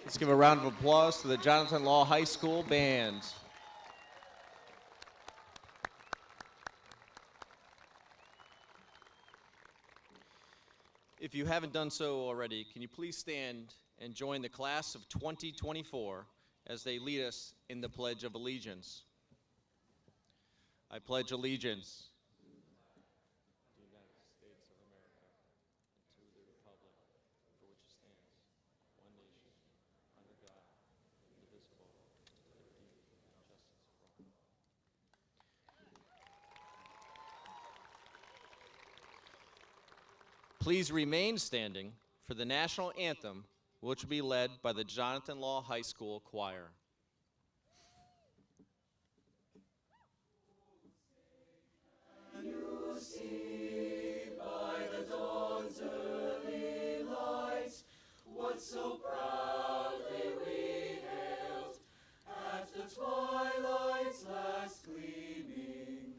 Let's give a round of applause to the Jonathan Law High School band. If you haven't done so already, can you please stand and join the class of 2024 as they lead us in the Pledge of Allegiance. I pledge allegiance to the United States of America and to the republic for which it stands, one nation, under God, indivisible, with liberty and justice for all. Please remain standing for the national anthem, which will be led by the Jonathan Law High School Choir. You see by the dawn's early light what so proudly we hailed at the twilight's last gleaming,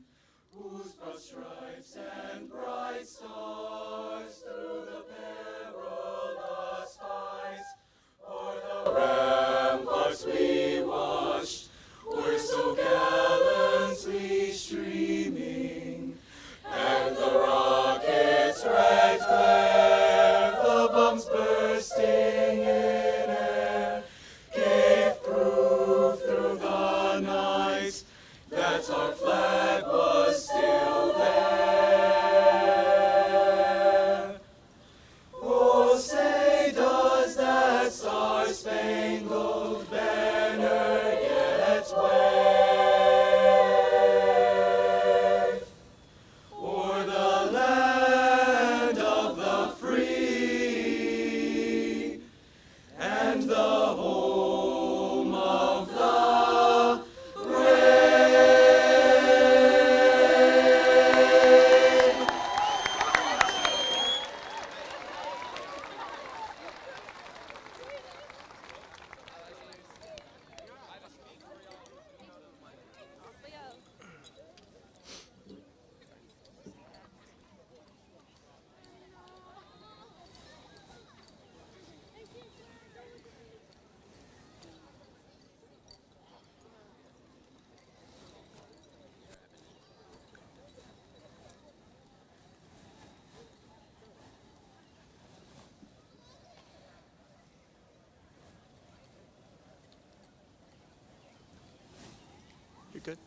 whose broad stripes and bright stars through the perilous fight o'er the ramparts we watched were so gallantly streaming, and the rocket's red glare, the bombs bursting in air, gave proof through the night that our flag was still there. Oh, say does that star-spangled banner yet wave o'er the land of the free and the home of the brave? You're good.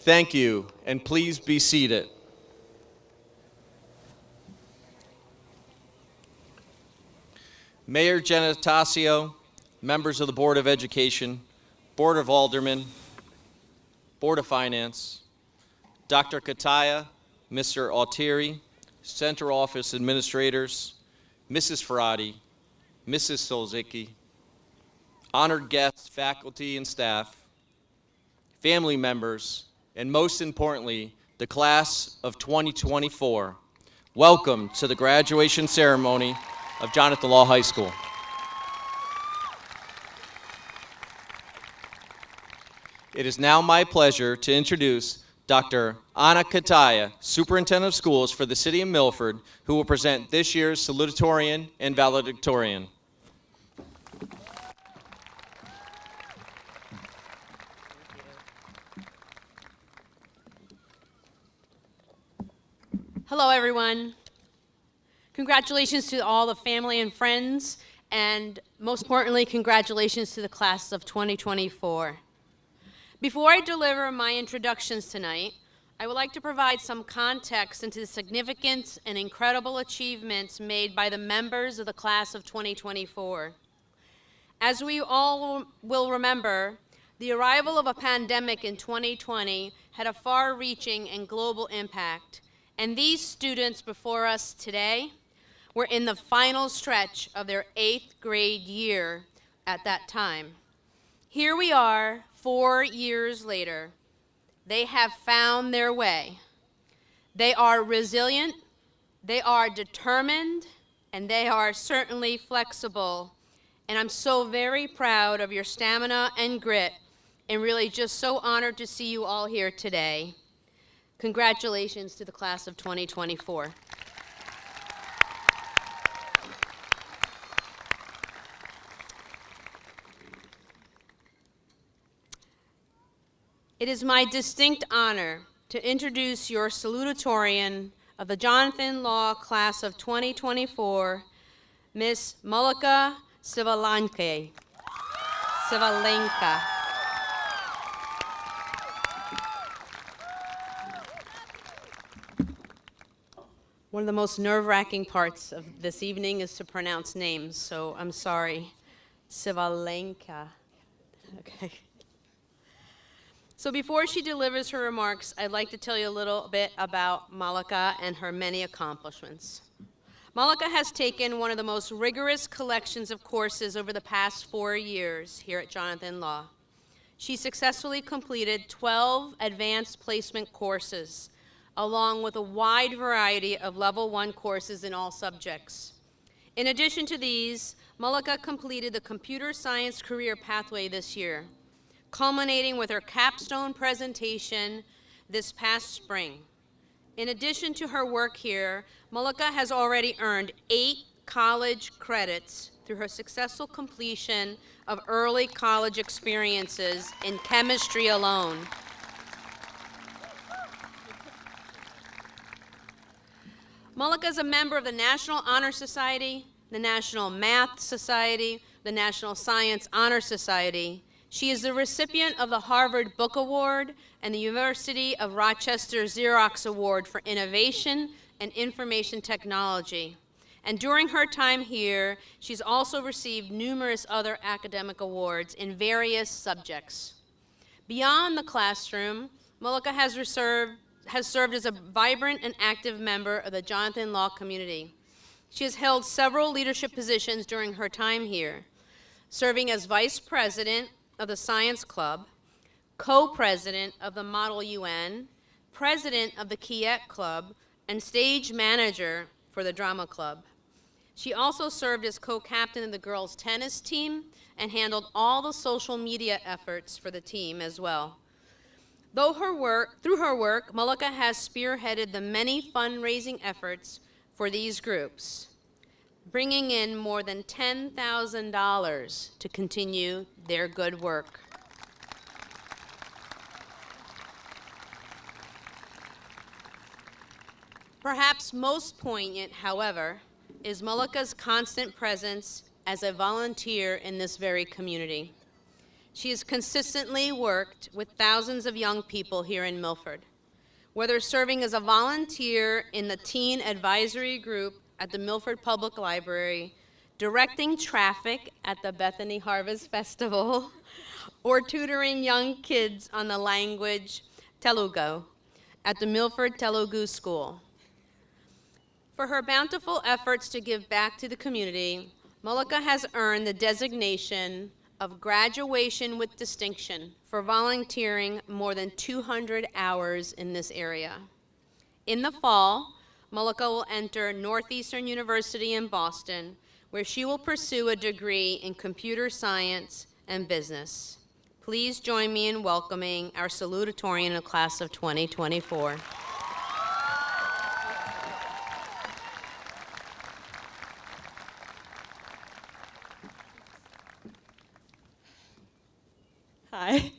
Thank you, and please be seated. Mayor Genatasio, members of the Board of Education, Board of Aldermen, Board of Finance, Dr. Kataya, Mr. Altieri, Central Office Administrators, Mrs. Ferrati, Mrs. Solzicki, honored guests, faculty and staff, family members, and most importantly, the class of 2024. Welcome to the graduation ceremony of Jonathan Law High School. It is now my pleasure to introduce Dr. Anna Kataya, Superintendent of Schools for the City of Milford, who will present this year's salutatorian and valedictorian. Hello, everyone. Congratulations to all the family and friends, and most importantly, congratulations to the class of 2024. Before I deliver my introductions tonight, I would like to provide some context into the significance and incredible achievements made by the members of the class of 2024. As we all will remember, the arrival of a pandemic in 2020 had a far-reaching and global impact, and these students before us today were in the final stretch of their 8th grade year at that time. Here we are, 4 years later. They have found their way. They are resilient, they are determined, and they are certainly flexible. And I'm so very proud of your stamina and grit and really just so honored to see you all here today. Congratulations to the class of 2024. It is my distinct honor to introduce your salutatorian of the Jonathan Law Class of 2024, Ms. Mulika Sivalenka. One of the most nerve-wracking parts of this evening is to pronounce names, so I'm sorry. Sivalenka. Okay. So before she delivers her remarks, I'd like to tell you a little bit about Mulika and her many accomplishments. Mulika has taken one of the most rigorous collections of courses over the past 4 years here at Jonathan Law. She successfully completed 12 advanced placement courses, along with a wide variety of level 1 courses in all subjects. In addition to these, Mulika completed the computer science career pathway this year, culminating with her capstone presentation this past spring. In addition to her work here, Mulika has already earned 8 college credits through her successful completion of early college experiences in chemistry alone. Mulika is a member of the National Honor Society, the National Math Society, the National Science Honor Society. She is the recipient of the Harvard Book Award and the University of Rochester Xerox Award for Innovation and Information Technology. And during her time here, she's also received numerous other academic awards in various subjects. Beyond the classroom, Mulika has served as a vibrant and active member of the Jonathan Law community. She has held several leadership positions during her time here, serving as vice president of the Science Club, co-president of the Model UN, president of the Kiet Club, and stage manager for the Drama Club. She also served as co-captain of the girls' tennis team and handled all the social media efforts for the team as well. Through her work, Mulika has spearheaded the many fundraising efforts for these groups, bringing in more than $10,000 to continue their good work. Perhaps most poignant, however, is Mulika's constant presence as a volunteer in this very community. She has consistently worked with thousands of young people here in Milford, whether serving as a volunteer in the teen advisory group at the Milford Public Library, directing traffic at the Bethany Harvest Festival, or tutoring young kids on the language Telugu at the Milford Telugu School. For her bountiful efforts to give back to the community, Mulika has earned the designation of Graduation with Distinction for volunteering more than 200 hours in this area. In the fall, Mulika will enter Northeastern University in Boston, where she will pursue a degree in computer science and business. Please join me in welcoming our salutatorian of class of 2024. Hi.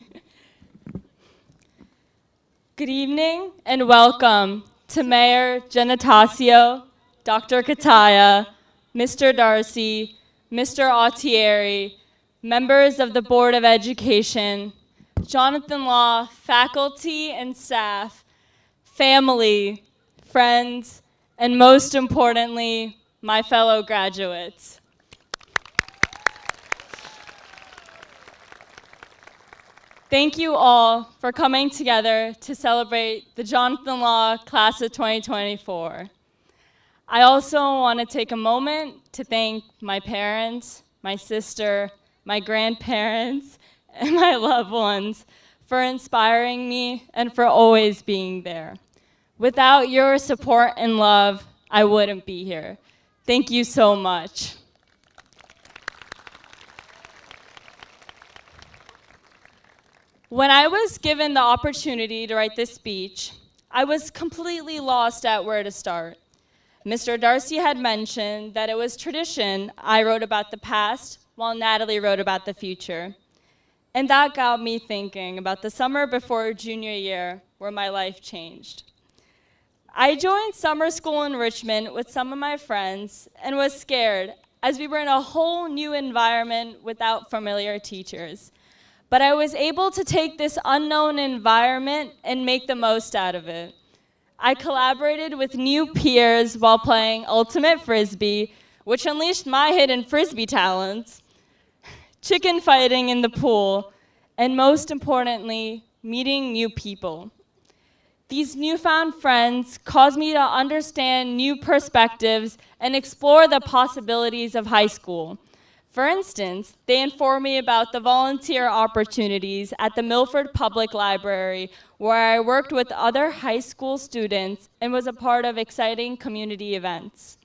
Good evening and welcome to Mayor Genatasio, Dr. Kataya, Mr. Darcy, Mr. Autieri, members of the Board of Education, Jonathan Law faculty and staff, family, friends, and most importantly, my fellow graduates. Thank you all for coming together to celebrate the Jonathan Law Class of 2024. I also want to take a moment to thank my parents, my sister, my grandparents, and my loved ones for inspiring me and for always being there. Without your support and love, I wouldn't be here. Thank you so much. When I was given the opportunity to write this speech, I was completely lost at where to start. Mr. Darcy had mentioned that it was tradition I wrote about the past while Natalie wrote about the future. And that got me thinking about the summer before junior year where my life changed. I joined summer school in Richmond with some of my friends and was scared as we were in a whole new environment without familiar teachers. But I was able to take this unknown environment and make the most out of it. I collaborated with new peers while playing Ultimate Frisbee, which unleashed my hidden Frisbee talents, chicken fighting in the pool, and most importantly, meeting new people. These newfound friends caused me to understand new perspectives and explore the possibilities of high school. For instance, they informed me about the volunteer opportunities at the Milford Public Library, where I worked with other high school students and was a part of exciting community events.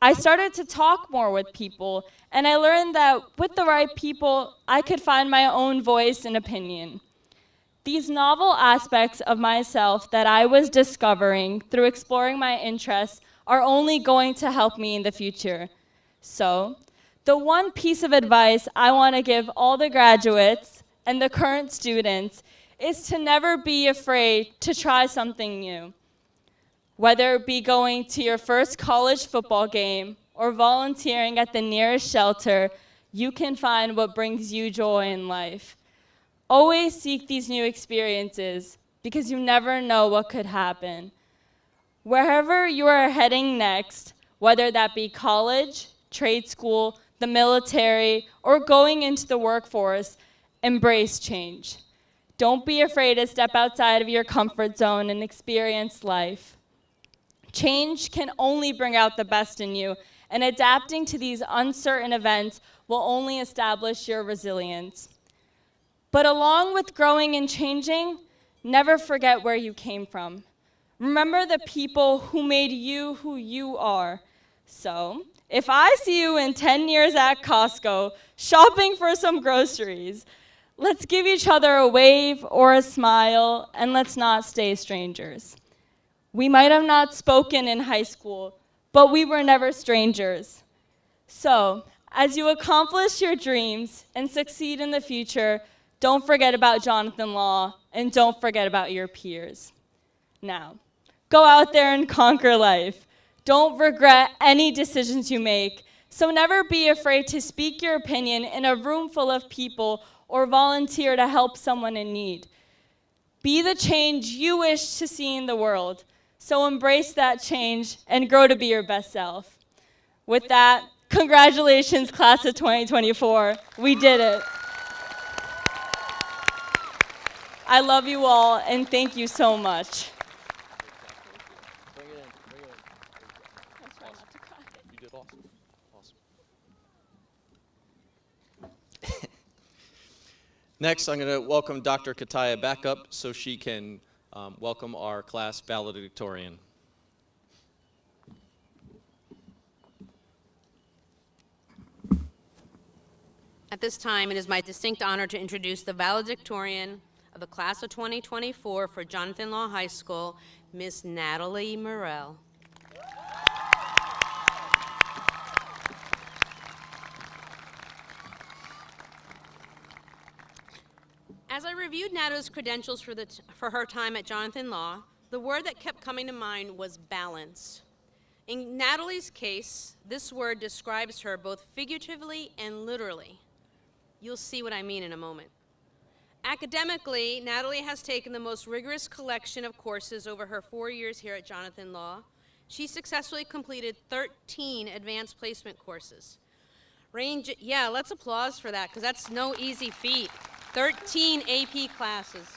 I started to talk more with people, and I learned that with the right people, I could find my own voice and opinion. These novel aspects of myself that I was discovering through exploring my interests are only going to help me in the future. So, the one piece of advice I want to give all the graduates and the current students is to never be afraid to try something new. Whether it be going to your first college football game or volunteering at the nearest shelter, you can find what brings you joy in life. Always seek these new experiences because you never know what could happen. Wherever you are heading next, whether that be college, trade school, the military, or going into the workforce, embrace change. Don't be afraid to step outside of your comfort zone and experience life. Change can only bring out the best in you, and adapting to these uncertain events will only establish your resilience. But along with growing and changing, never forget where you came from. Remember the people who made you who you are. So, if I see you in 10 years at Costco shopping for some groceries, let's give each other a wave or a smile, and let's not stay strangers. We might have not spoken in high school, but we were never strangers. So, as you accomplish your dreams and succeed in the future, don't forget about Jonathan Law, and don't forget about your peers. Now, go out there and conquer life. Don't regret any decisions you make, so never be afraid to speak your opinion in a room full of people or volunteer to help someone in need. Be the change you wish to see in the world, so embrace that change and grow to be your best self. With that, congratulations, class of 2024. We did it. I love you all, and thank you so much. You did awesome. Next, I'm going to welcome Dr. Kataya back up so she can welcome our class valedictorian. At this time, it is my distinct honor to introduce the valedictorian of the class of 2024 for Jonathan Law High School, Miss Natalie Morell. As I reviewed Natalie's credentials for her time at Jonathan Law, the word that kept coming to mind was balance. In Natalie's case, this word describes her both figuratively and literally. You'll see what I mean in a moment. Academically, Natalie has taken the most rigorous collection of courses over her 4 years here at Jonathan Law. She successfully completed 13 advanced placement courses. Yeah, let's applause for that, because that's no easy feat. 13 AP classes.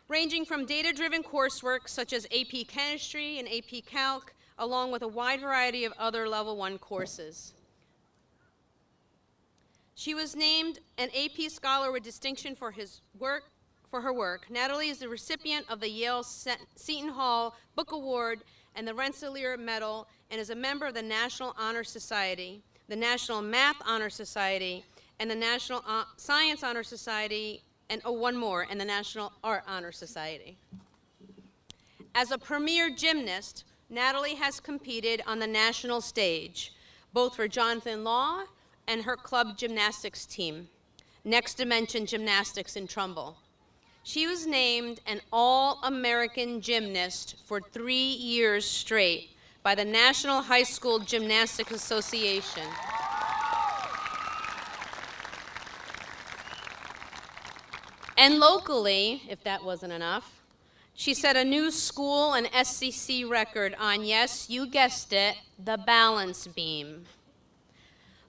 Ranging from data-driven coursework such as AP Chemistry and AP Calc, along with a wide variety of other Level 1 courses. She was named an AP Scholar with distinction for her work. Natalie is the recipient of the Yale Seton Hall Book Award and the Rensselaer Medal, and is a member of the National Honor Society, the National Math Honor Society, and the National Science Honor Society, and one more, and the National Art Honor Society. As a premier gymnast, Natalie has competed on the national stage, both for Jonathan Law and her club gymnastics team, Next Dimension Gymnastics in Trumbull. She was named an All-American Gymnast for 3 years straight by the National High School Gymnastics Association. And locally, if that wasn't enough, she set a new school and SCC record on, yes, you guessed it, the balance beam.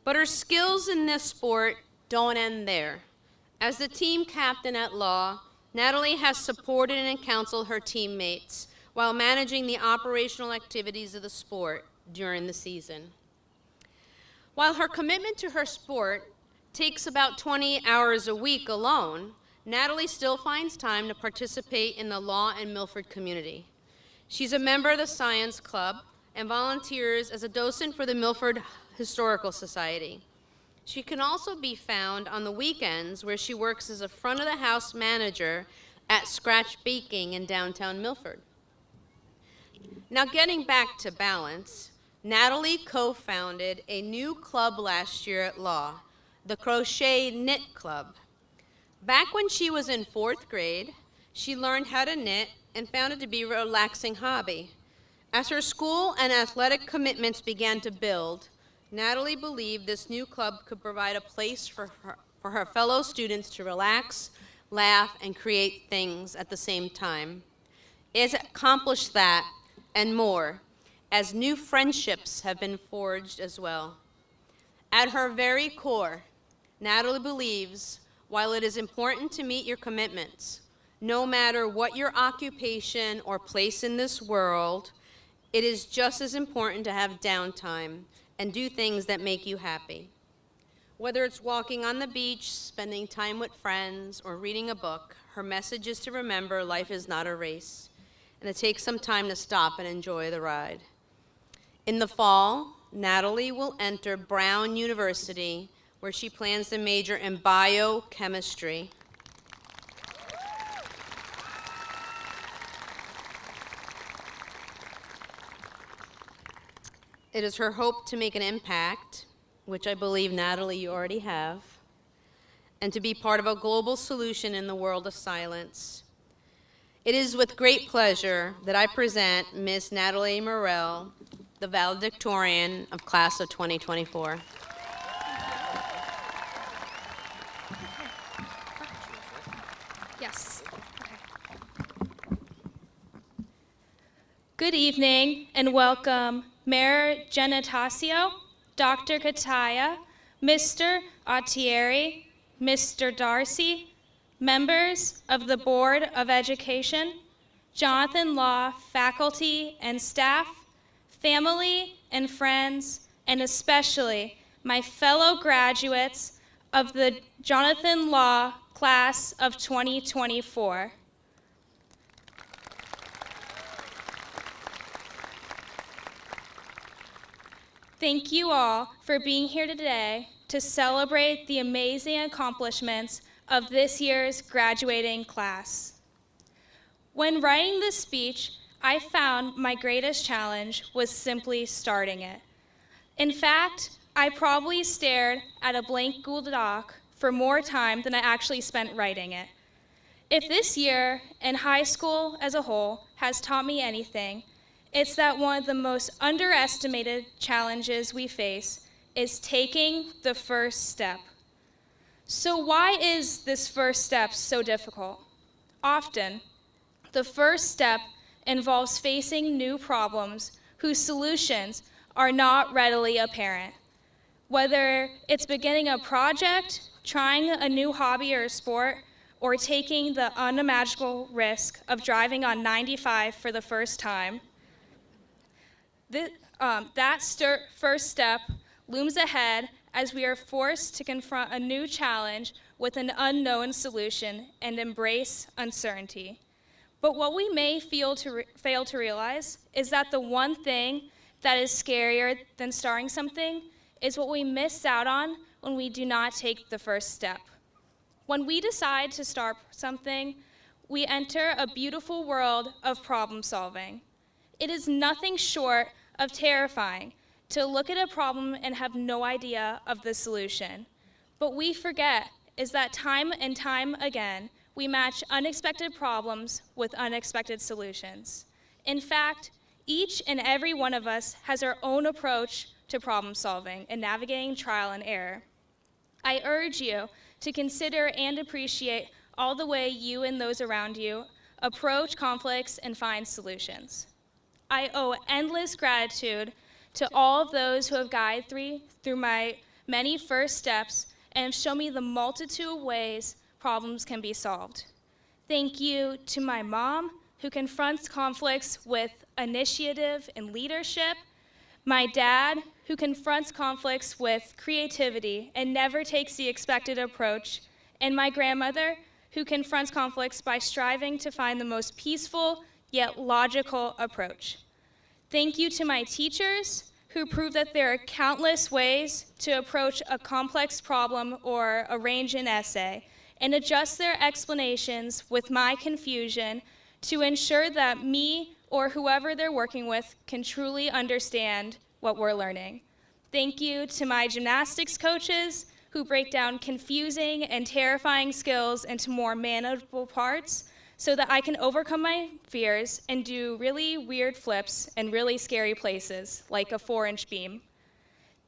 But her skills in this sport don't end there. As the team captain at Law, Natalie has supported and counseled her teammates while managing the operational activities of the sport during the season. While her commitment to her sport takes about 20 hours a week alone, Natalie still finds time to participate in the Law and Milford community. She's a member of the Science Club and volunteers as a docent for the Milford Historical Society. She can also be found on the weekends where she works as a front-of-the-house manager at Scratch Baking in downtown Milford. Now, getting back to balance, Natalie co-founded a new club last year at Law, the Crochet Knit Club. Back when she was in 4th grade, she learned how to knit and found it to be a relaxing hobby. As her school and athletic commitments began to build, Natalie believed this new club could provide a place for her fellow students to relax, laugh, and create things at the same time. It has accomplished that and more, as new friendships have been forged as well. At her very core, Natalie believes, while it is important to meet your commitments, no matter what your occupation or place in this world, it is just as important to have downtime and do things that make you happy. Whether it's walking on the beach, spending time with friends, or reading a book, her message is to remember life is not a race, and to take some time to stop and enjoy the ride. In the fall, Natalie will enter Brown University, where she plans to major in biochemistry. It is her hope to make an impact, which I believe, Natalie, you already have, and to be part of a global solution in the world of silence. It is with great pleasure that I present Ms. Natalie Morell, the valedictorian of Class of 2024. Yes. Good evening and welcome Mayor Genatasio, Dr. Kataya, Mr. Attieri, Mr. Darcy, members of the Board of Education, Jonathan Law faculty and staff, family and friends, and especially my fellow graduates of the Jonathan Law Class of 2024. Thank you all for being here today to celebrate the amazing accomplishments of this year's graduating class. When writing this speech, I found my greatest challenge was simply starting it. In fact, I probably stared at a blank Google Doc for more time than I actually spent writing it. If this year, and high school as a whole, has taught me anything, it's that one of the most underestimated challenges we face is taking the first step. So why is this first step so difficult? Often, the first step involves facing new problems whose solutions are not readily apparent. Whether it's beginning a project, trying a new hobby or sport, or taking the unimaginable risk of driving on 95 for the first time, first step looms ahead as we are forced to confront a new challenge with an unknown solution and embrace uncertainty. But what we may fail to realize is that the one thing that is scarier than starting something is what we miss out on when we do not take the first step. When we decide to start something, we enter a beautiful world of problem solving. It is nothing short of terrifying to look at a problem and have no idea of the solution. But we forget is that time and time again, we match unexpected problems with unexpected solutions. In fact, each and every one of us has our own approach to problem solving and navigating trial and error. I urge you to consider and appreciate all the way you and those around you approach conflicts and find solutions. I owe endless gratitude to all of those who have guided me through my many first steps and have shown me the multitude of ways problems can be solved. Thank you to my mom, who confronts conflicts with initiative and leadership, my dad, who confronts conflicts with creativity and never takes the expected approach, and my grandmother, who confronts conflicts by striving to find the most peaceful yet logical approach. Thank you to my teachers, who prove that there are countless ways to approach a complex problem or arrange an essay, and adjust their explanations with my confusion to ensure that me or whoever they're working with can truly understand what we're learning. Thank you to my gymnastics coaches, who break down confusing and terrifying skills into more manageable parts so that I can overcome my fears and do really weird flips in really scary places, like a 4-inch beam.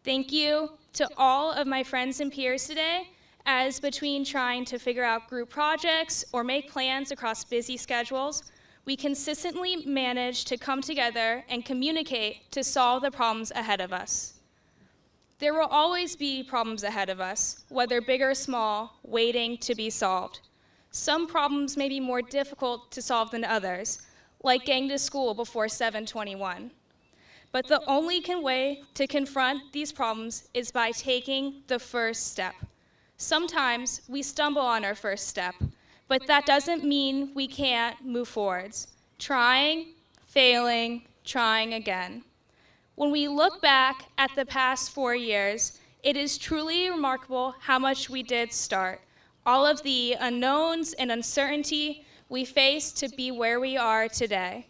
Thank you to all of my friends and peers today, as between trying to figure out group projects or make plans across busy schedules, we consistently manage to come together and communicate to solve the problems ahead of us. There will always be problems ahead of us, whether big or small, waiting to be solved. Some problems may be more difficult to solve than others, like getting to school before 7:21. But the only way to confront these problems is by taking the first step. Sometimes we stumble on our first step, but that doesn't mean we can't move forwards. Trying, failing, trying again. When we look back at the past 4 years, it is truly remarkable how much we did start. All of the unknowns and uncertainty we faced to be where we are today.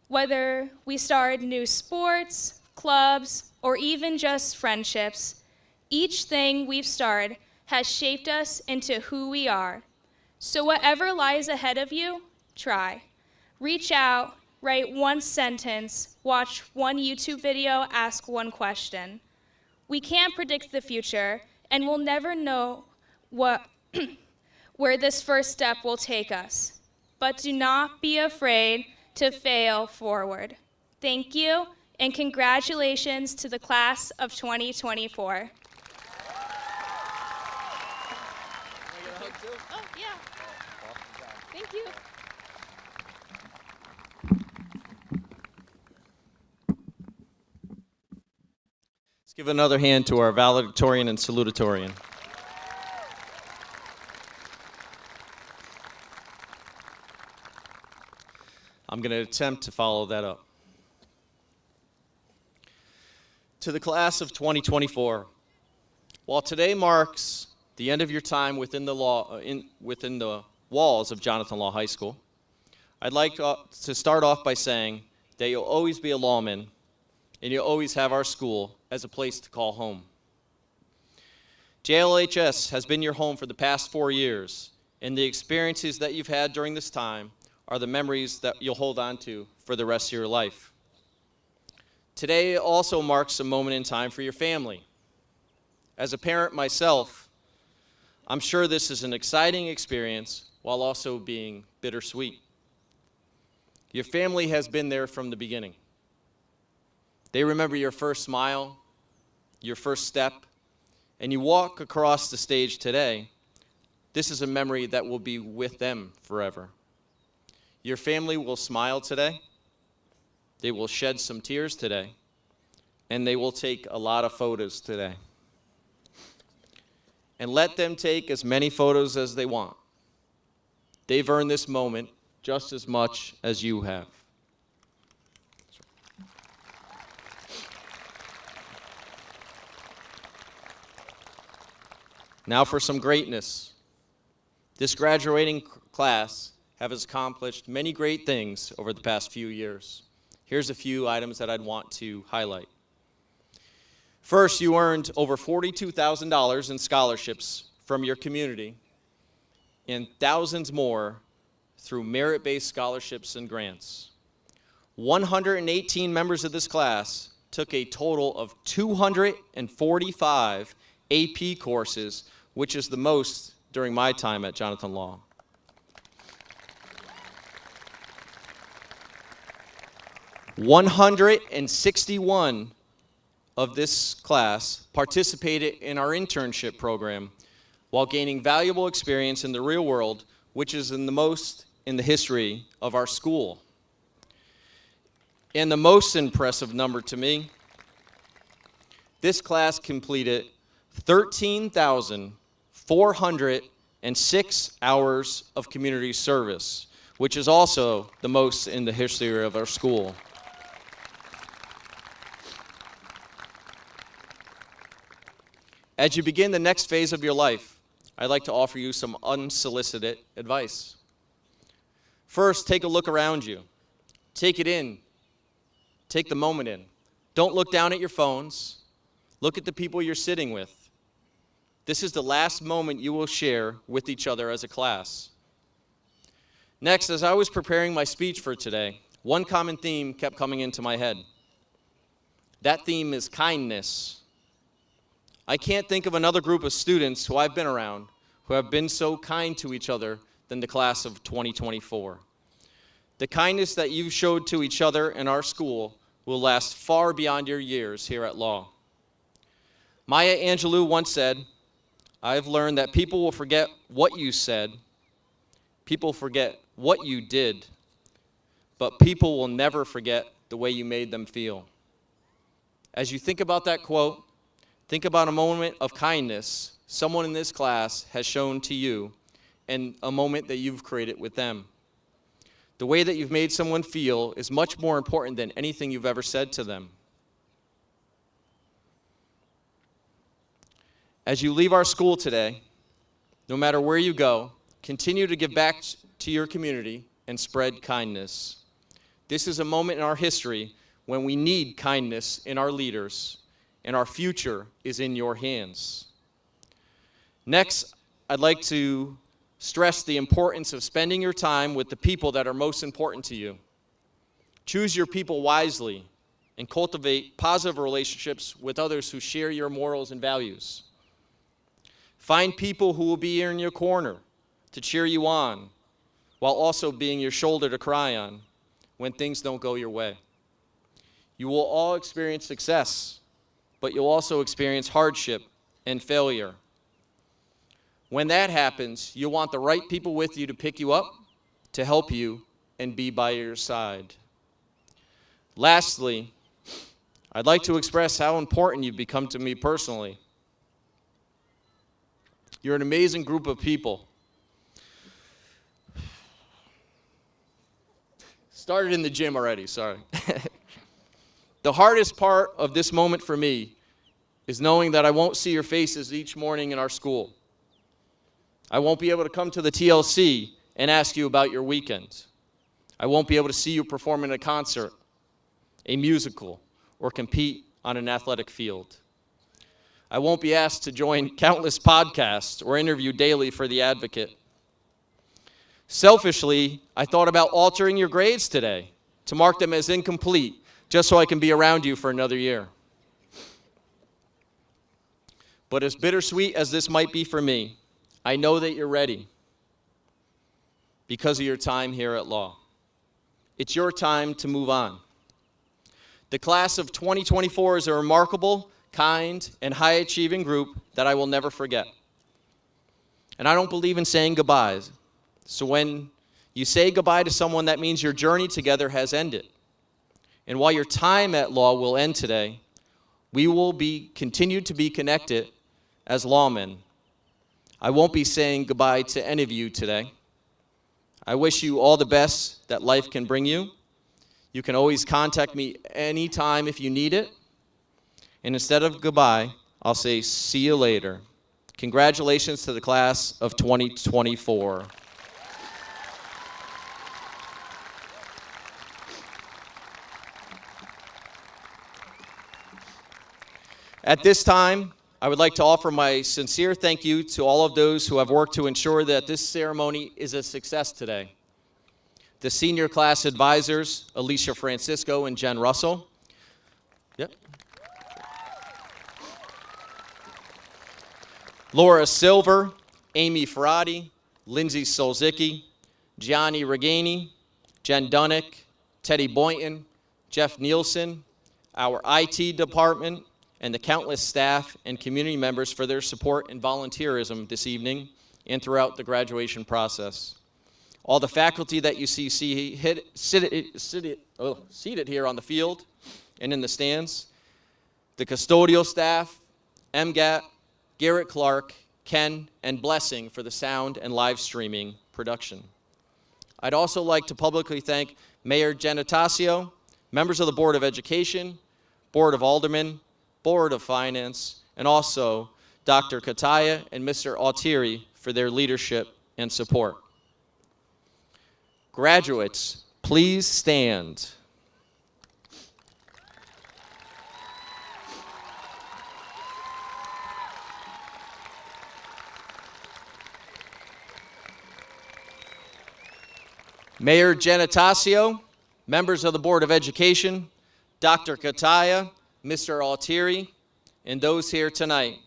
Whether we started new sports, clubs, or even just friendships, each thing we've started has shaped us into who we are. So whatever lies ahead of you, try. Reach out, write one sentence, watch one YouTube video, ask one question. We can't predict the future, and we'll never know where this first step will take us. But do not be afraid to fail forward. Thank you, and congratulations to the class of 2024. Oh, yeah. Thank you. Let's give another hand to our valedictorian and salutatorian. I'm going to attempt to follow that up. To the class of 2024, while today marks the end of your time within the walls of Jonathan Law High School, I'd like to start off by saying that you'll always be a lawman and you'll always have our school as a place to call home. JLHS has been your home for the past 4 years, and the experiences that you've had during this time are the memories that you'll hold on to for the rest of your life. Today also marks a moment in time for your family. As a parent myself, I'm sure this is an exciting experience while also being bittersweet. Your family has been there from the beginning. They remember your first smile, your first step, and you walk across the stage today. This is a memory that will be with them forever. Your family will smile today, they will shed some tears today, and they will take a lot of photos today. And let them take as many photos as they want. They've earned this moment just as much as you have. Now for some greatness. This graduating class has accomplished many great things over the past few years. Here's a few items that I'd want to highlight. First, you earned over $42,000 in scholarships from your community and thousands more through merit-based scholarships and grants. 118 members of this class took a total of 245 AP courses, which is the most during my time at Jonathan Law. $161 of this class participated in our internship program while gaining valuable experience in the real world, which is the most in the history of our school. And the most impressive number to me, this class completed 13,406 hours of community service, which is also the most in the history of our school. As you begin the next phase of your life, I'd like to offer you some unsolicited advice. First, take a look around you. Take it in. Take the moment in. Don't look down at your phones. Look at the people you're sitting with. This is the last moment you will share with each other as a class. Next, as I was preparing my speech for today, one common theme kept coming into my head. That theme is kindness. I can't think of another group of students who I've been around who have been so kind to each other than the class of 2024. The kindness that you've showed to each other in our school will last far beyond your years here at Law. Maya Angelou once said, "I've learned that people will forget what you said, people forget what you did, but people will never forget the way you made them feel." As you think about that quote, think about a moment of kindness someone in this class has shown to you and a moment that you've created with them. The way that you've made someone feel is much more important than anything you've ever said to them. As you leave our school today, no matter where you go, continue to give back to your community and spread kindness. This is a moment in our history when we need kindness in our leaders, and our future is in your hands. Next, I'd like to stress the importance of spending your time with the people that are most important to you. Choose your people wisely and cultivate positive relationships with others who share your morals and values. Find people who will be in your corner to cheer you on while also being your shoulder to cry on when things don't go your way. You will all experience success, but you'll also experience hardship and failure. When that happens, you'll want the right people with you to pick you up, to help you, and be by your side. Lastly, I'd like to express how important you've become to me personally. You're an amazing group of people. Started in the gym already, sorry. The hardest part of this moment for me is knowing that I won't see your faces each morning in our school. I won't be able to come to the TLC and ask you about your weekend. I won't be able to see you perform in a concert, a musical, or compete on an athletic field. I won't be asked to join countless podcasts or interview daily for The Advocate. Selfishly, I thought about altering your grades today to mark them as incomplete, just so I can be around you for another year. But as bittersweet as this might be for me, I know that you're ready because of your time here at Law. It's your time to move on. The class of 2024 is a remarkable, kind, and high-achieving group that I will never forget. And I don't believe in saying goodbyes. So when you say goodbye to someone, that means your journey together has ended. And while your time at Law will end today, we will continue to be connected as lawmen. I won't be saying goodbye to any of you today. I wish you all the best that life can bring you. You can always contact me anytime if you need it. And instead of goodbye, I'll say see you later. Congratulations to the class of 2024. At this time, I would like to offer my sincere thank you to all of those who have worked to ensure that this ceremony is a success today. The senior class advisors, Alicia Francisco and Jen Russell. Yep. Laura Silver, Amy Ferrati, Lindsay Solzicki, Gianni Regani, Jen Dunnick, Teddy Boynton, Jeff Nielsen, our IT department, and the countless staff and community members for their support and volunteerism this evening and throughout the graduation process. All the faculty that you see seated here on the field and in the stands, the custodial staff, MGAT, Garrett Clark, Ken, and Blessing for the sound and live streaming production. I'd also like to publicly thank Mayor Genatasio, members of the Board of Education, Board of Aldermen, Board of Finance, and also Dr. Kataya and Mr. Altieri for their leadership and support. Graduates, please stand. Mayor Genatasio, members of the Board of Education, Dr. Kataya, Mr. Altieri, and those here tonight.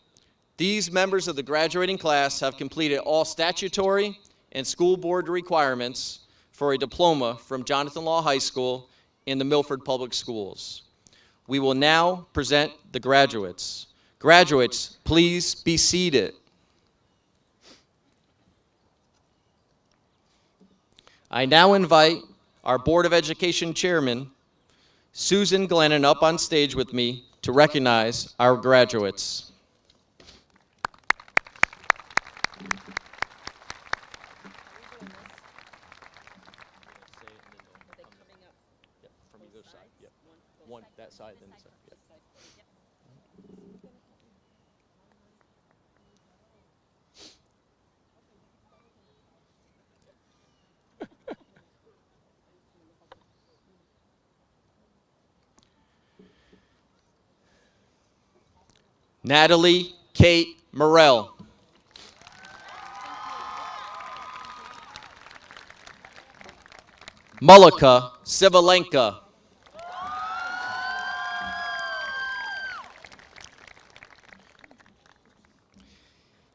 These members of the graduating class have completed all statutory and school board requirements for a diploma from Jonathan Law High School in the Milford Public Schools. We will now present the graduates. Graduates, please be seated. I now invite our Board of Education Chairman, Susan Glennon, up on stage with me to recognize our graduates. From either side, yep. One, that side, then this side, yep. Natalie Kate Morell. Mulika Sivalenka.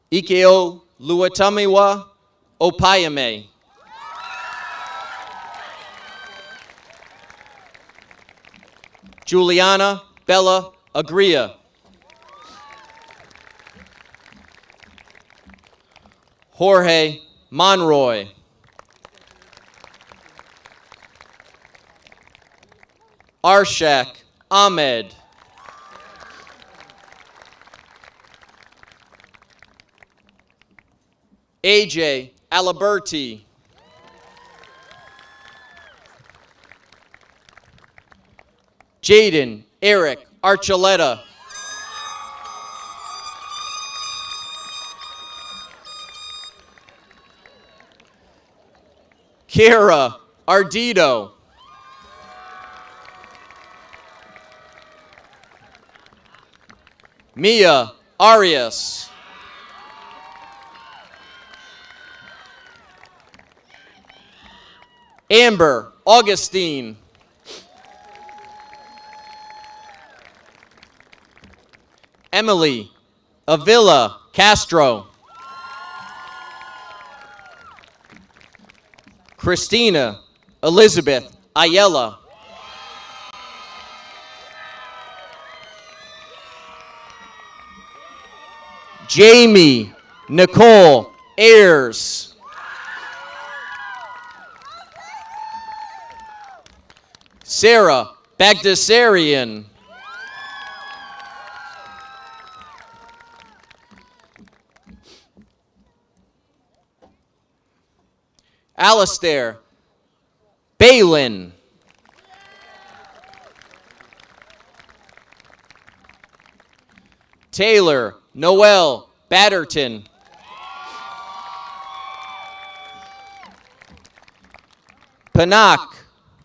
Ikeo Luatamiwa Opayame. Juliana Bella Agria. Jorge Monroy. Arshak Ahmed. AJ Aliberti. Jaden Eric Archuleta. Kira Ardito. Mia Arias. Amber Augustine. Emily Avila Castro. Christina Elizabeth Ayala. Jamie Nicole Ayers. Sarah Bagdasarian. Alistair Balin. Taylor Noel Batterton. Panak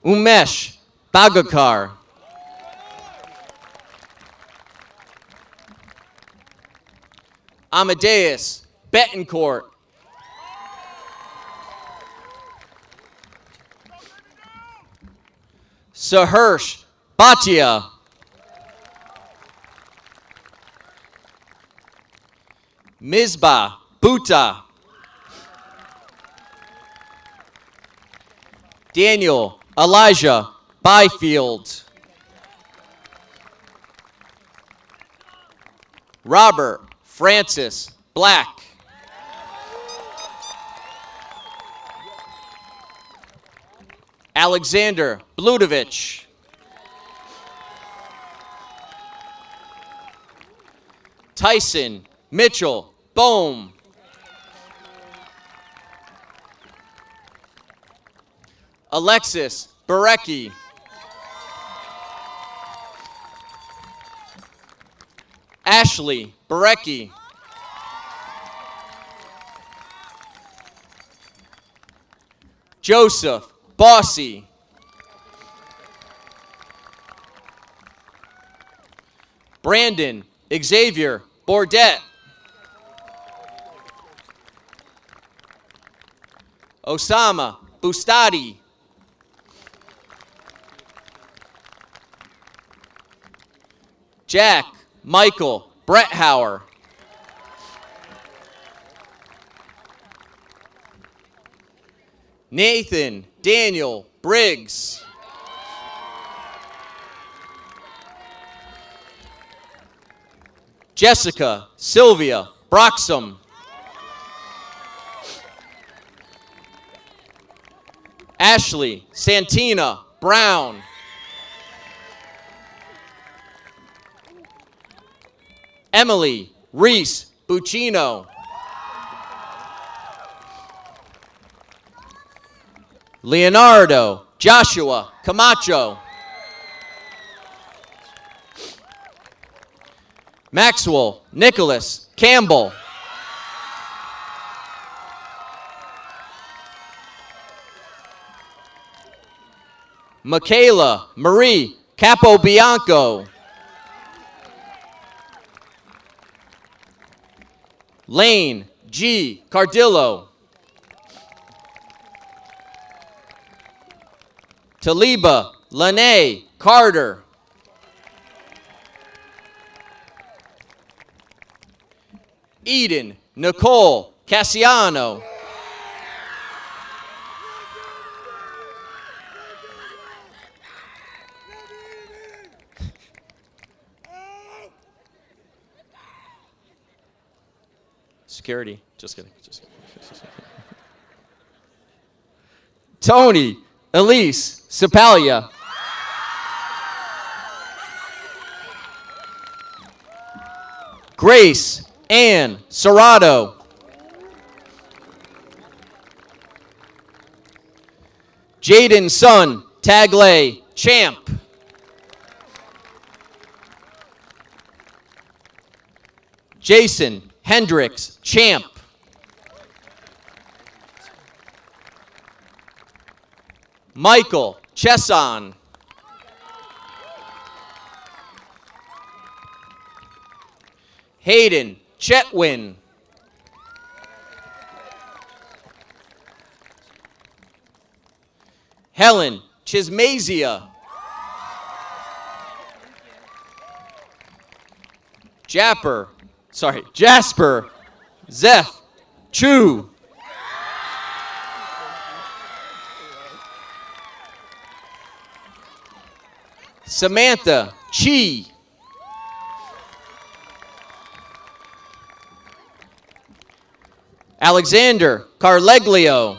Umesh Bagakar. Amadeus Betancourt. Sahersh Bhatia. Mizbah Bhuta. Daniel Elijah Byfield. Robert Francis Black. Alexander Bludovich. Tyson Mitchell Bohm. Alexis Barecki. Ashley Barecki. Joseph Bossy. Brandon Xavier Bordet. Osama Bustadi. Jack Michael Bretthauer. Nathan Daniel Briggs. Jessica Sylvia Broxham. Ashley Santina Brown. Emily Reese Buccino. Leonardo Joshua Camacho. Maxwell Nicholas Campbell. Michaela Marie Capobianco. Lane G. Cardillo. Taliba Lene Carter. Eden Nicole Cassiano. Security. Just kidding. Tony Elise Sapalia. Grace Ann Serrato. Jaden Son Taglay Champ. Jason Hendricks Champ. Michael Chesson. Hayden Chetwin. Helen Chismazia. Jasper Zeph Chu. Samantha Chi. Alexander Carleglio.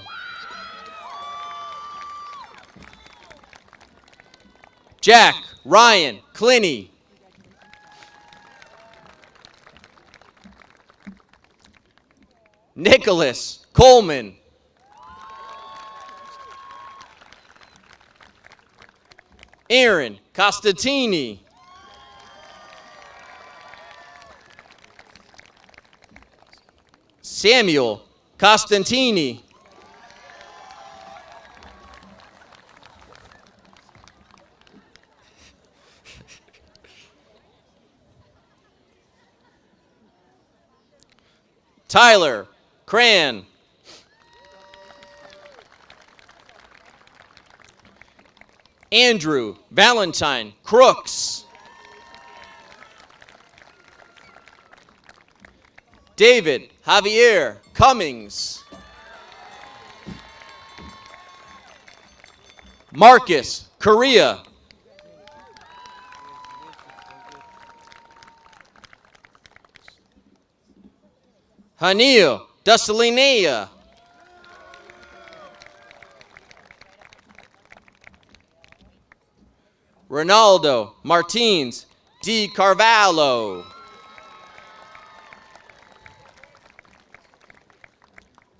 Jack Ryan Clinny. Nicholas Coleman. Aaron Costatini. Samuel Costantini. Tyler Cran. Andrew Valentine Crooks. David Javier Cummings. Marcus Correa. Hanil Dussalinea. Ronaldo Martins Di Carvalho.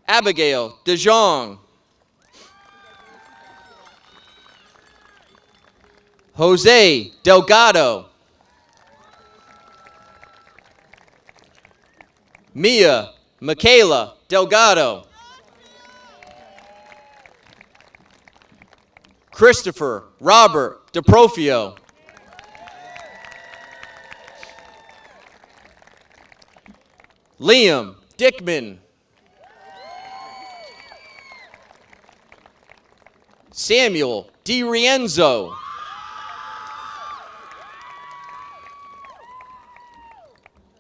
Abigail DeJong. Jose Delgado. Mia Michaela Delgado. Christopher Robert DeProfio. Liam Dickman. Samuel DiRienzo.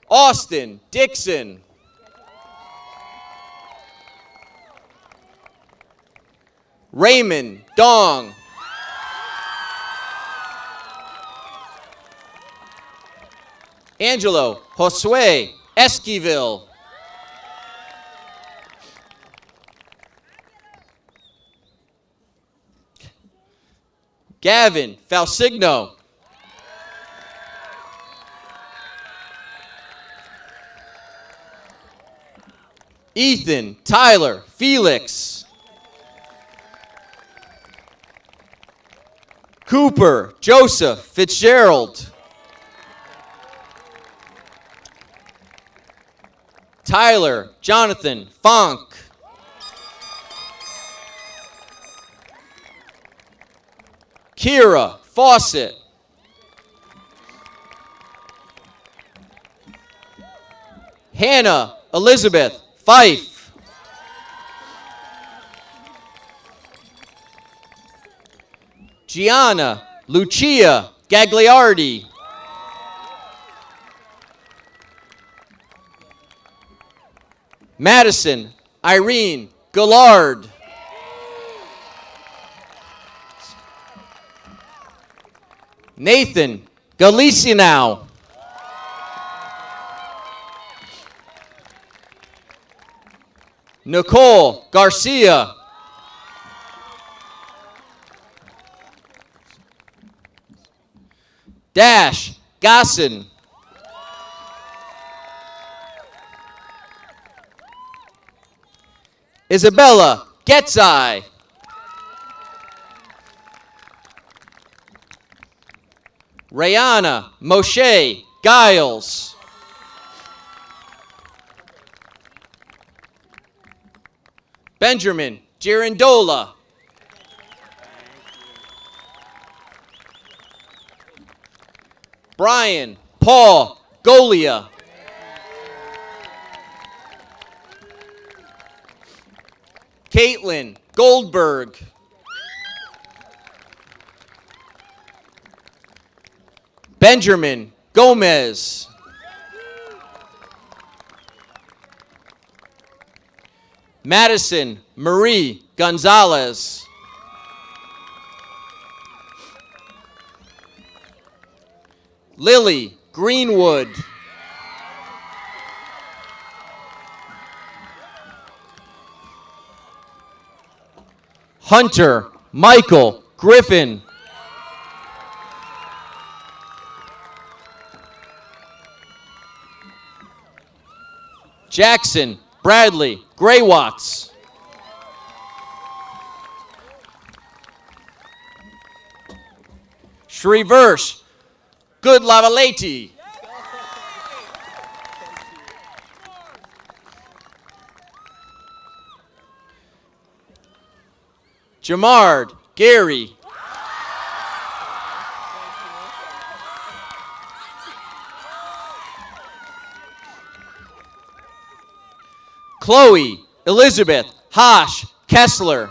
Austin Dixon. Raymond Dong. Angelo Josue Esquivel. Gavin Falsigno. Ethan Tyler Felix. Cooper Joseph Fitzgerald. Tyler Jonathan Funk. Kira Fawcett. Hannah Elizabeth Fife. Gianna Lucia Gagliardi. Madison Irene Gillard. Nathan Galicinau. Nicole Garcia. Dash Gasson. Isabella Getzai. Rayana Moshe Giles. Benjamin Girandola. Brian Paul Golia. Caitlin Goldberg. Benjamin Gomez. Madison Marie Gonzalez. Lily Greenwood. Hunter Michael Griffin. Jackson Bradley Graywatts. Shriversh Good Lavaleti. Jamard Gary. Chloe Elizabeth Hosh Kessler.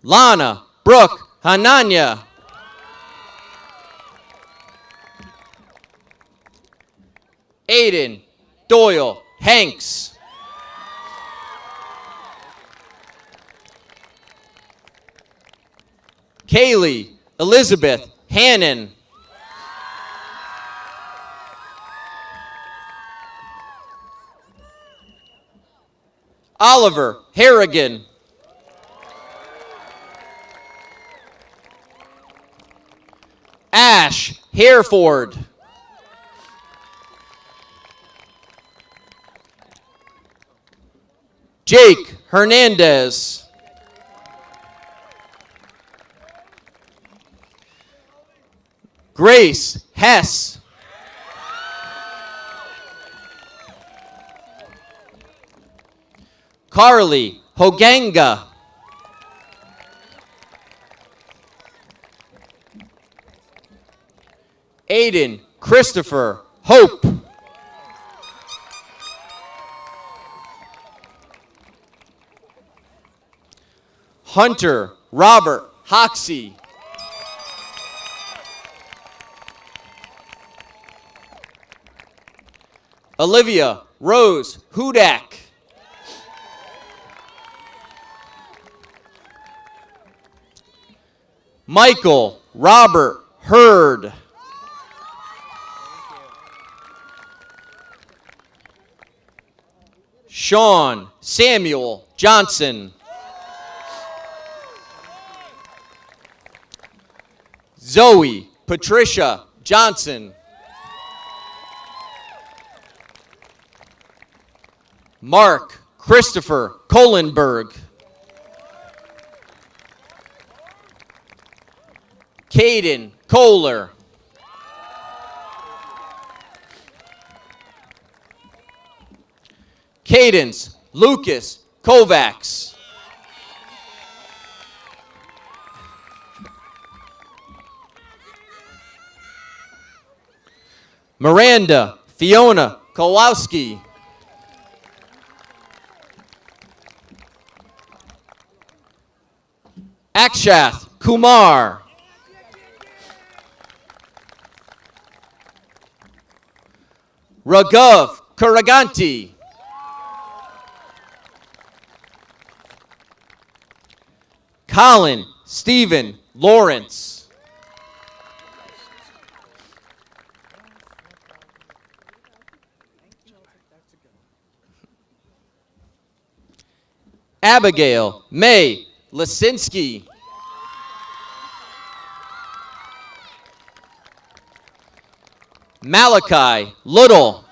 Lana Brooke Hananya. Aiden Doyle Hanks. Kaylee Elizabeth Hannon. Oliver Harrigan. Ash Hereford. Jake Hernandez. Grace Hess. Carly Hoganga. Aiden Christopher Hope. Hunter Robert Hoxie. Olivia Rose Hudak. Michael Robert Hurd. Sean Samuel Johnson. Zoe Patricia Johnson. Mark Christopher Kohlenberg. Caden Kohler. Cadence Lucas Kovacs. Miranda Fiona Kowalski. Akshath Kumar. Raghav Karaganti. Colin Stephen Lawrence. Abigail May Lisinski. Malachi Little.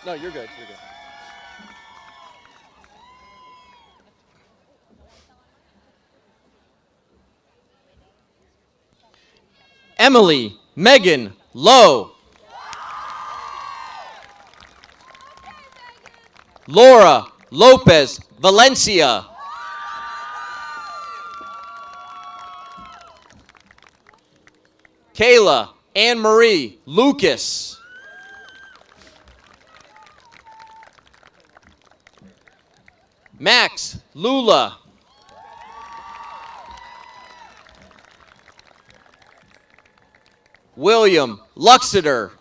No, you're good. You're good. Emily Megan Lowe. Laura Lopez Valencia. Kayla Anne Marie Lucas. Max Lula. William Luxeter.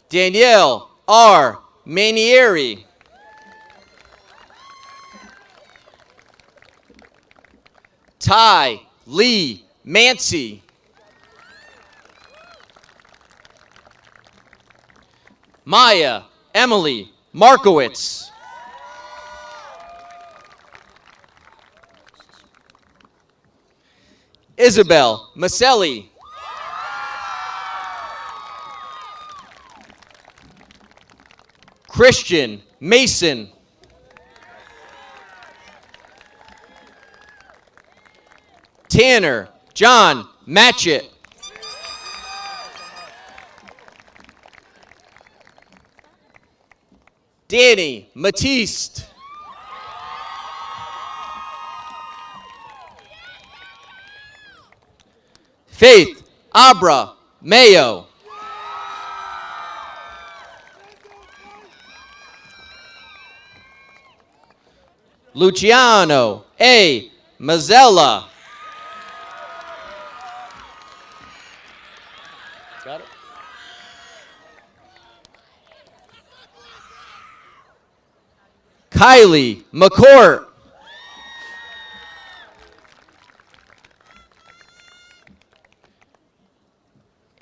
Danielle R. Manieri. Ty Lee Mancy. Maya Emily Markowitz. Isabel Maselli. Christian Mason. Tanner John Matchett. Danny Matiste. Faith Abra Mayo. Luciano A. Mazzella. Got it. Kylie McCourt.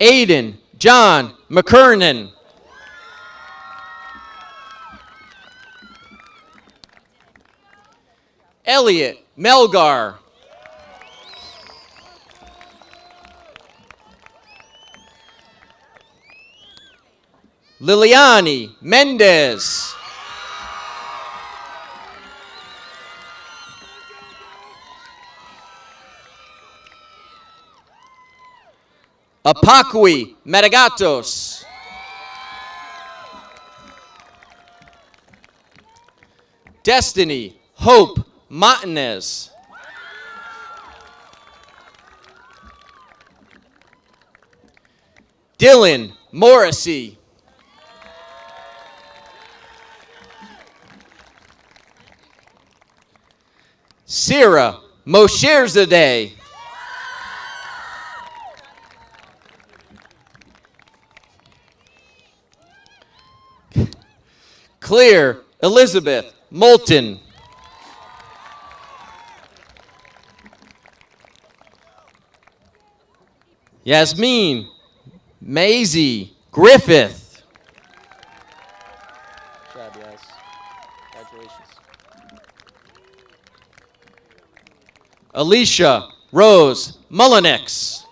Aiden John McKernan. Elliot Melgar. Liliani Mendez. Apakwi Madagatos. Destiny Hope Martinez. Dylan Morrissey. Sarah Mosherzadeh. Claire Elizabeth Moulton. Yasmin Maisie Griffith. Good job, Yas. Congratulations. Alicia Rose Mullinex.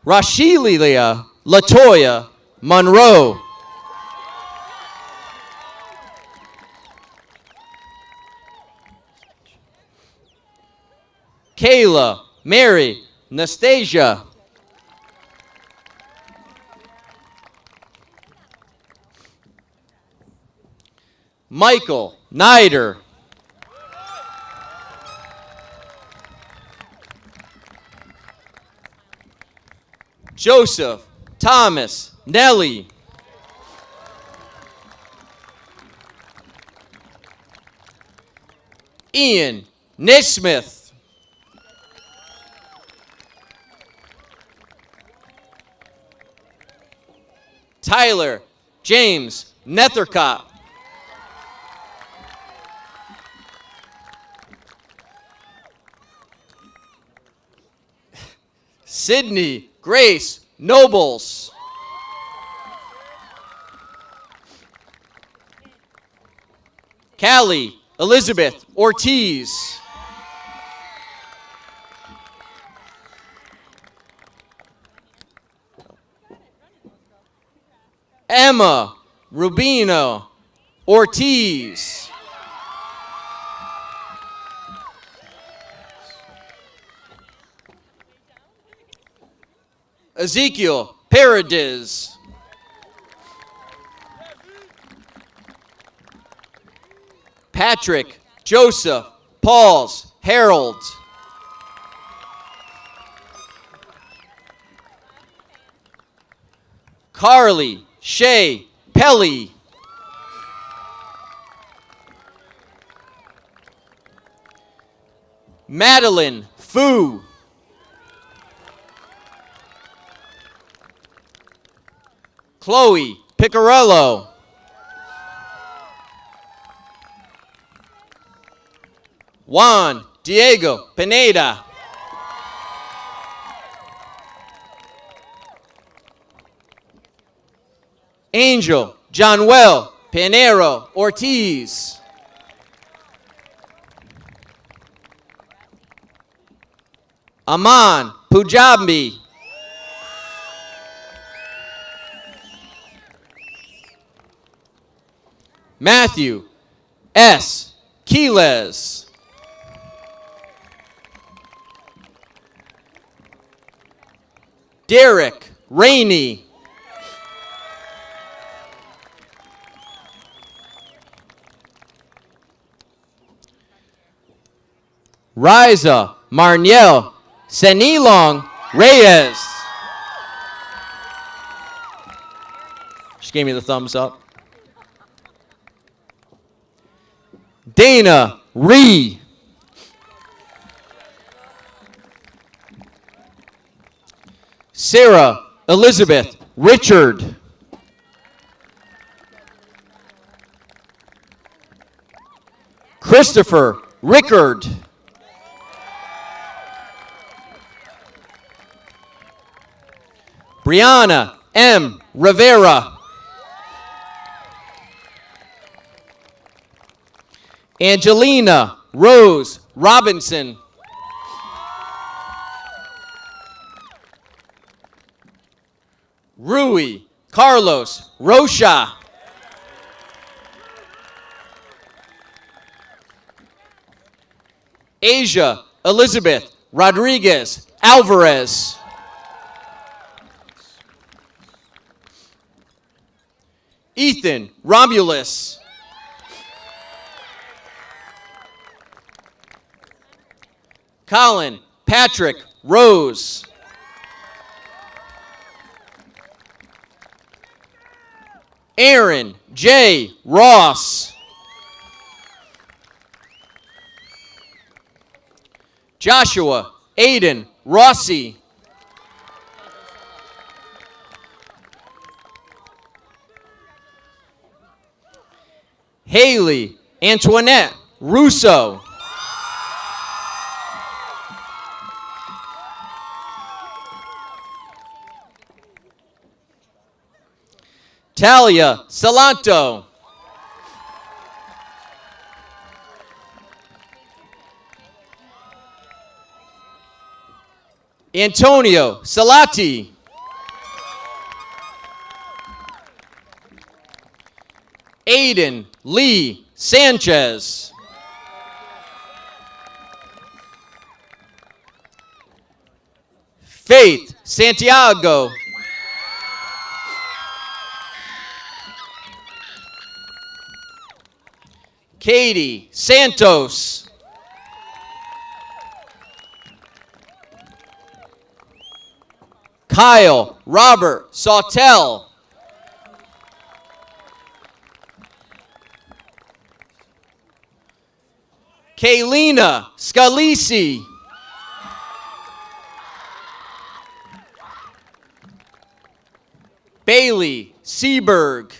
Rashilia Latoya Monroe. Kayla Mary Nastasia. Michael Nider. Joseph Thomas Nelly. Ian Naismith. Tyler James Nethercott. Sydney Grace Nobles. Callie Elizabeth Ortiz. Emma Rubino Ortiz. Ezekiel Paradis. Patrick Joseph Pauls Harold. Carly Shay Pelly. Madeline Fu. Chloe Picarello. Juan Diego Pineda. Angel Johnwell Pinero Ortiz. Aman Pujabi. Matthew S. Quiles. Derek Rainey. Riza Marniel Senilong Reyes. She gave me the thumbs up. Dana Ree. Sarah Elizabeth Richard. Christopher Rickard. Brianna M. Rivera. Angelina Rose Robinson. Rui Carlos Rocha. Asia Elizabeth Rodriguez Alvarez. Ethan Romulus. Colin Patrick Rose. Aaron J. Ross. Joshua Aiden Rossi. Haley Antoinette Russo. Talia Salanto. Antonio Salati. Aiden Lee Sanchez. Faith Santiago. Katie Santos. Kyle Robert Sawtell. Kaylina Scalisi. Bailey Seberg.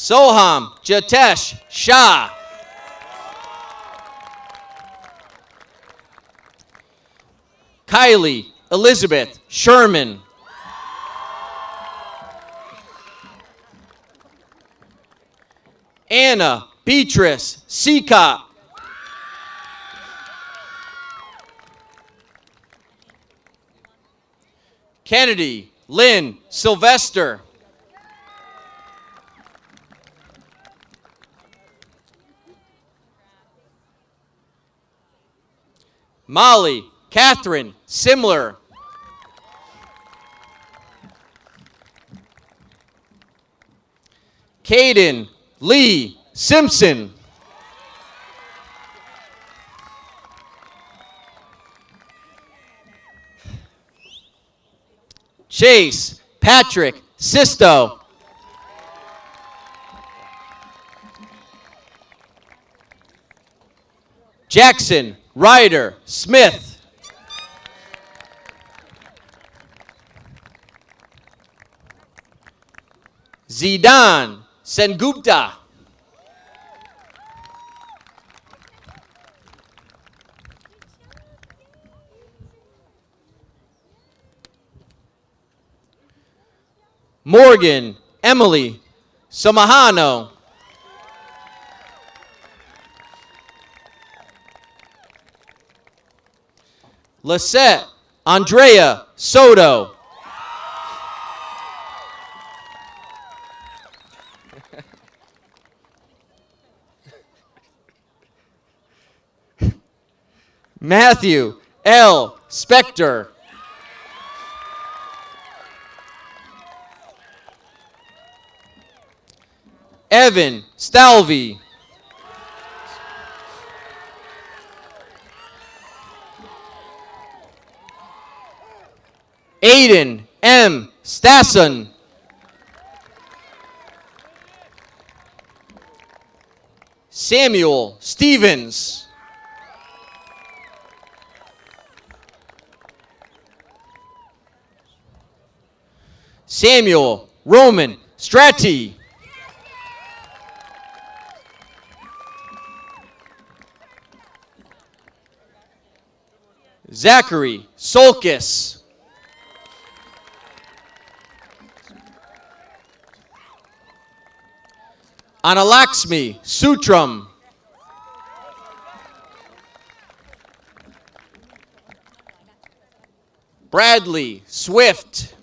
Soham Jatesh Shah. Kylie Elizabeth Sherman. Anna Beatrice Seacott. Kennedy Lynn Sylvester. Molly Catherine Simler. Caden Lee Simpson. Chase Patrick Sisto. Jackson Ryder Smith. Zidan Sengupta. Morgan Emily Somahano. Lisette Andrea Soto. Matthew L. Spector. Evan Stalvey. Aiden M. Stasson. Samuel Stevens. Samuel Roman Stratti. Zachary Solkis. Analaxmi Sutram. Bradley Swift.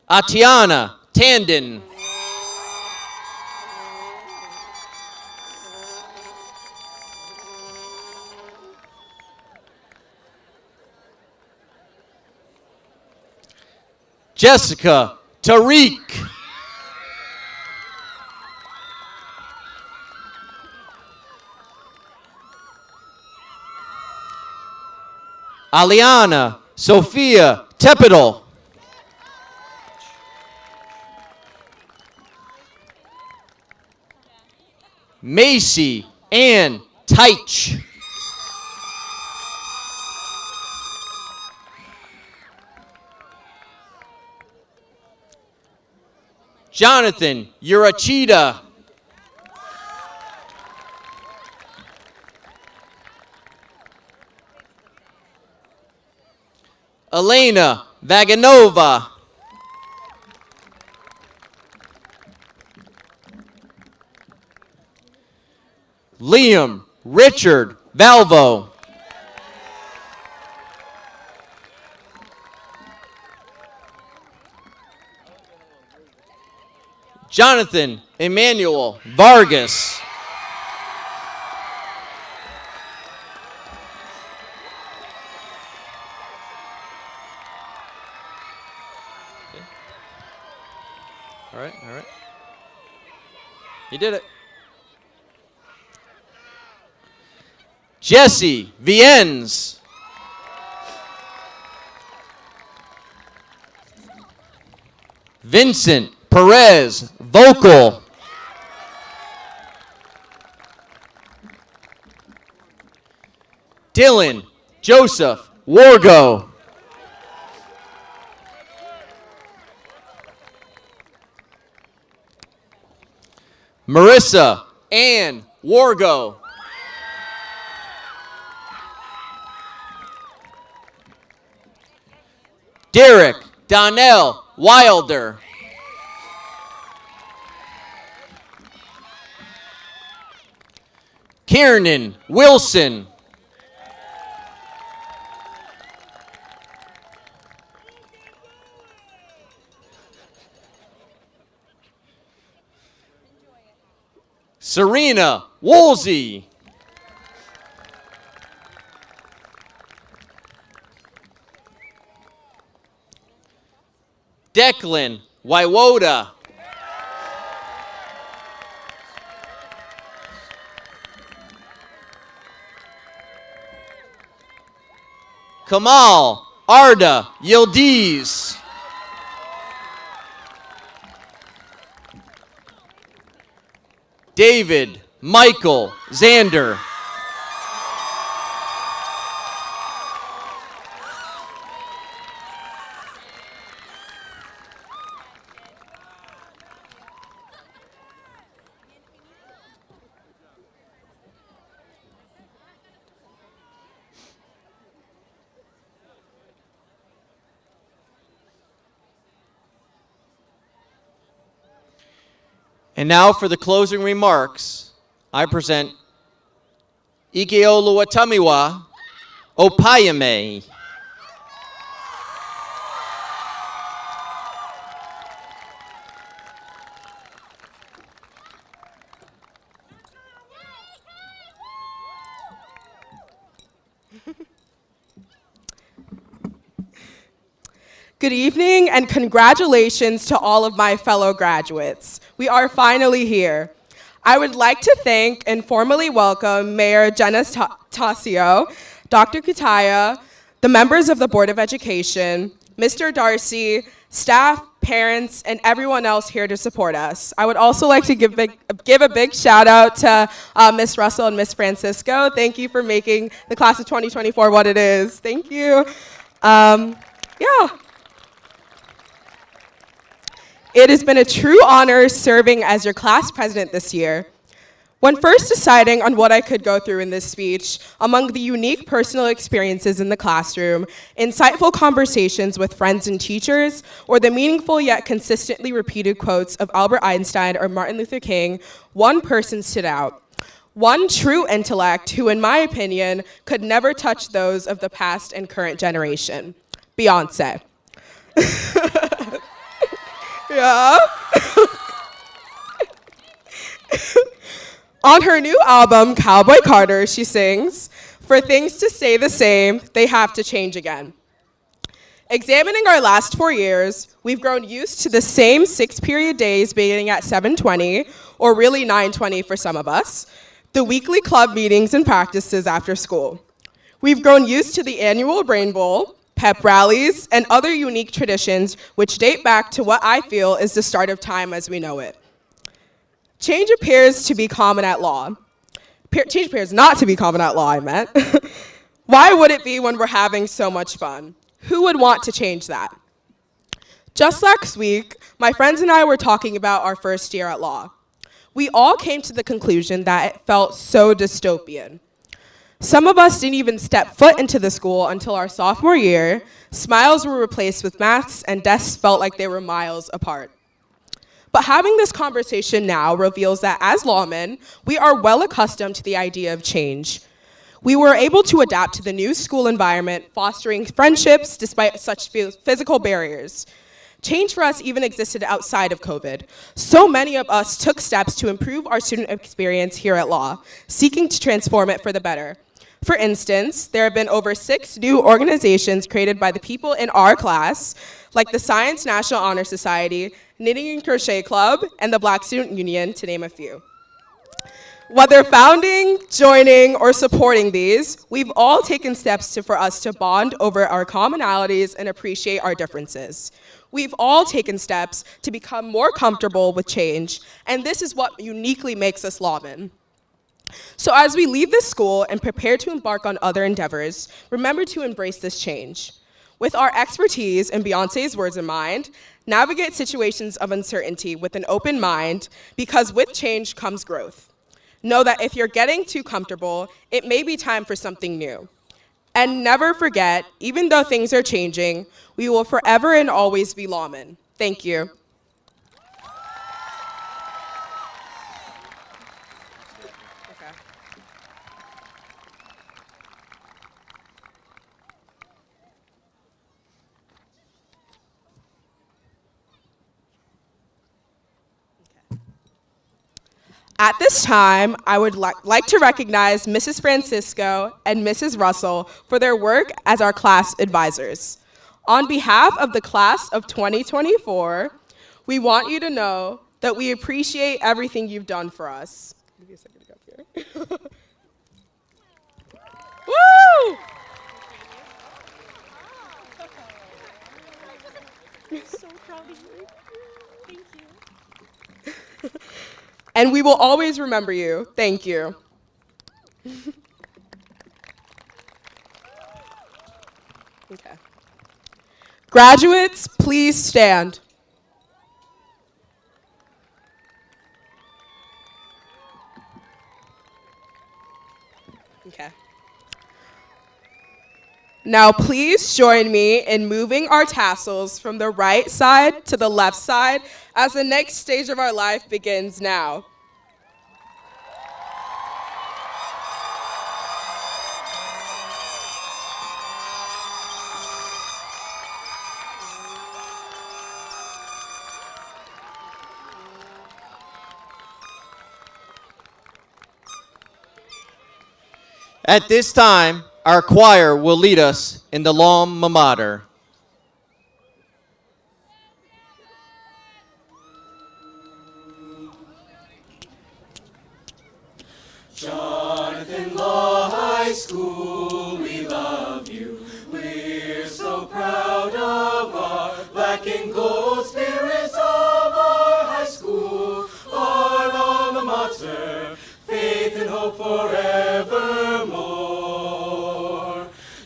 Atiana Tandon. Jessica Tariq. Aliana Sophia Tepidal. Macy Ann Teich. Jonathan Urachida. Elena Vaganova. Liam Richard Valvo. Jonathan Emmanuel Vargas. Okay. All right, all right. You did it. Jesse Viennes. Vincent Perez Vocal. Dylan Joseph Wargo. Marissa Ann Wargo. Derek Donnell Wilder. Kiernan Wilson. Serena Woolsey. Declan Waiwoda. Kamal Arda Yildiz. David Michael Zander. And now for the closing remarks, I present Ikeoluwatamiwa Opayame. Good evening and congratulations to all of my fellow graduates. We are finally here. I would like to thank and formally welcome Mayor Jenna Tasio, Dr. Kutaya, the members of the Board of Education, Mr. Darcy, staff, parents, and everyone else here to support us. I would also like to give a big shout out to Ms. Russell and Ms. Francisco. Thank you for making the class of 2024 what it is. Thank you. Yeah. It has been a true honor serving as your class president this year. When first deciding on what I could go through in this speech, among the unique personal experiences in the classroom, insightful conversations with friends and teachers, or the meaningful yet consistently repeated quotes of Albert Einstein or Martin Luther King, one person stood out. One true intellect who, in my opinion, could never touch those of the past and current generation. Beyonce. Yeah. On her new album, Cowboy Carter, she sings, "For things to stay the same, they have to change again." Examining our last 4 years, we've grown used to the same 6-period days beginning at 7:20, or really 9:20 for some of us, the weekly club meetings and practices after school. We've grown used to the annual Brain Bowl, pep rallies, and other unique traditions which date back to what I feel is the start of time as we know it. Change appears to be common at law. Change appears not to be common at law, I meant. Why would it be when we're having so much fun? Who would want to change that? Just last week, my friends and I were talking about our first year at law. We all came to the conclusion that it felt so dystopian. Some of us didn't even step foot into the school until our sophomore year. Smiles were replaced with masks, and desks felt like they were miles apart. But having this conversation now reveals that as lawmen, we are well accustomed to the idea of change. We were able to adapt to the new school environment, fostering friendships despite such physical barriers. Change for us even existed outside of COVID. So many of us took steps to improve our student experience here at law, seeking to transform it for the better. For instance, there have been over 6 new organizations created by the people in our class, like the Science National Honor Society, Knitting and Crochet Club, and the Black Student Union, to name a few. Whether founding, joining, or supporting these, we've all taken steps for us to bond over our commonalities and appreciate our differences. We've all taken steps to become more comfortable with change, and this is what uniquely makes us lawmen. So as we leave this school and prepare to embark on other endeavors, remember to embrace this change. With our expertise and Beyonce's words in mind, navigate situations of uncertainty with an open mind, because with change comes growth. Know that if you're getting too comfortable, it may be time for something new. And never forget, even though things are changing, we will forever and always be lawmen. Thank you. At this time, I would like to recognize Mrs. Francisco and Mrs. Russell for their work as our class advisors. On behalf of the class of 2024, we want you to know that we appreciate everything you've done for us. Give me a second to get up here. Woo! I'm so proud of you. Thank you. And we will always remember you. Thank you. Okay. Graduates, please stand. Okay. Now please join me in moving our tassels from the right side to the left side as the next stage of our life begins now. At this time, our choir will lead us in the Alma Mater. Jonathan Law High School, we love you. We're so proud of our black and gold spirit of our high school, our alma mater, faith and hope forevermore.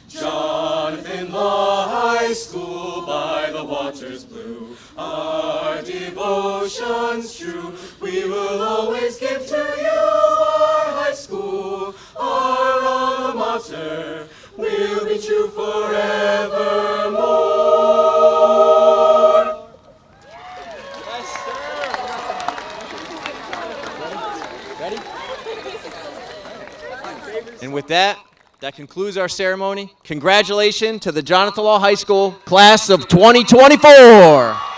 Jonathan Law High School, by the waters blue, our devotion's true. We will always give to you our high school, our alma mater. We'll be true forevermore. Yes, sir. Ready? And with that concludes our ceremony. Congratulations to the Jonathan Law High School class of 2024.